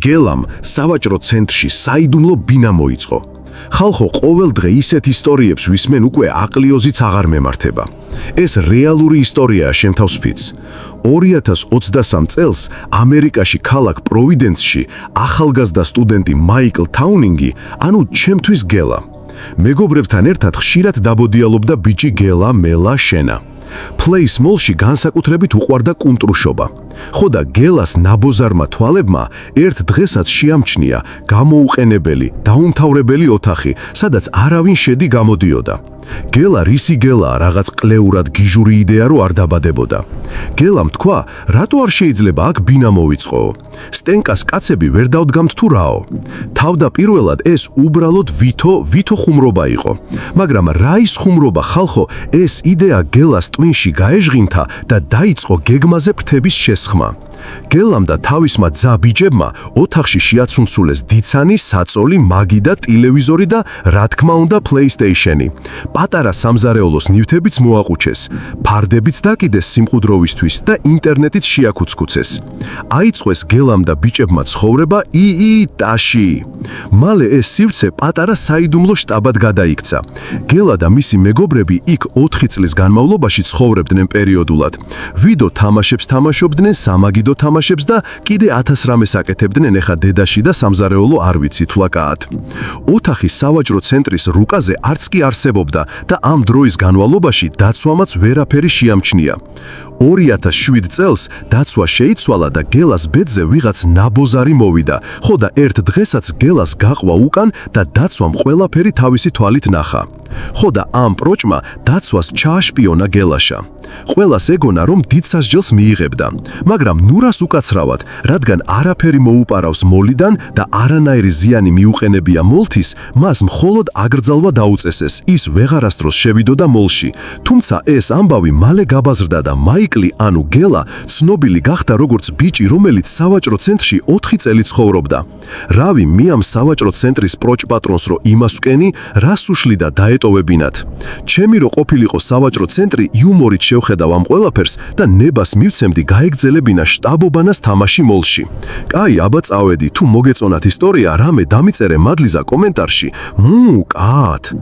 გელამ სავაჭრო ცენტრში საიდუმლო ბინა მოიწყო. ხალხო ყოველ დღე ისეთ ისტორიებს ვისმენ უკვე აყლიოზიც აღარ მემართება. ეს რეალური ისტორიაა შემთხვევით. 2023 წელს ამერიკაში ქალაქ პროვიდენსში ახალგაზრდა სტუდენტი მაიკლ თაუნინგი, ანუ ჩემთვის გელა. მეგობრებთან ერთად ხშირად დაბოდიალობდა ბიჭი გელა მელა შენა. Place Mall-ში განსაკუთრებით უყვარდა კუნტრუშობა. ხო და გელას ნაბოზარმა თვალებმა ერთ დღესაც შეამჩნია გამოუყენებელი, დაუმთავრებელი ოთახი, სადაც არავინ შედი გამოდიოდა. გელა რისი გელაა, რაღაც ყლეურად გიჟური იდეა რო არ დაბადებოდა. გელამ თქვა, რატო არ შეიძლება აქ ბინა მოვიწყოო? სტენკას კაცები ვერ დავდგამთ თუ რაო? თავდაპირველად ეს უბრალოდ ვითო ხუმრობა იყო. მაგრამ რა ის ხუმრობა, ხალხო, ეს იდეა გელას ტვინში გაეჟღინთა და დაიწყო გეგმაზე ფრთების შესხმა. გელამ და თავისმა ძა ბიჭებმა ოთახში შეაცუნცულეს დიცანი, საწოლი, მაგი და ტელევიზორი და რა თქმა უნდა PlayStation-ი. პატარა სამზარეულოს ნივთებიც მოაყუჩეს, ფარდებიც დაკიდეს სიმყუდროვისთვის და ინტერნეტიც შეაკუცკუცეს. აიწყვეს გელამ და ბიჭებმა ცხოვრება იტაში. მალე ეს სივრცე პატარა საიდუმლო შტაბად გადაიქცა. გელა და მისი მეგობრები იქ 4 წლის განმავლობაში ცხოვრობდნენ პერიოდულად. ვიდეო თამაშებს თამაშობდნენ, სამაგიდო თამაშებს და კიდე 1000 რამეს აკეთებდნენ, ეხა დედაში და სამზარეულო არ ვიცით ლაკაად. ოთახი სავაჭრო ცენტრის რუკაზე არც კი არსებობდა და ამ დროის განმავლობაში დაცვამაც ვერაფერი შეამჩნია. 2007 წელს დაცვა შეიცვალა და გელას ბედზე ვიღაც ნაბოზარი მოვიდა, ხო და ერთ დღესაც გელას გაყვა უკან და დაცვამ ყველაფერი თავისი თვალით ნახა. ხო და ამ პროჭმა დაცვას ჩააშპიონა გელაშა. ყველას ეგონა, რომ დიდ სასჯელს მიიღებდა, მაგრამ ნურას უკაცრავად, რადგან არაფერი მოუპარავს მოლიდან და არანაირი ზიანი მიუყენებია მოლთის, მას მხოლოდ აგრძალვა დაუწესეს, ის ვეღარასდროს შევიდოდა მოლში. თუმცა ეს ამბავი მალე გაბაზრდა და მაიკლი, ანუ გელა, ცნობილი გახდა როგორც ბიჭი, რომელიც სავაჭრო ცენტრში 4 წელი ცხოვრობდა. რავი მიამ სავაჭრო ცენტრის პროჭ-პატრონს რო იმას ვკენი, რას უშლი და დაეტოვებინათ. ჩემი რო ყოფილიყო სავაჭრო ცენტრი, იუმორით შევხედავ ამ ყველაფერს და ნებას მივცემდი გაეგრძელებინა შტაბობანას თამაში მოლში. კაი, აბა წავედი, თუ მოგეწონათ ისტორია, რამე დამიწერე მადლიზა კომენტარში. კათ.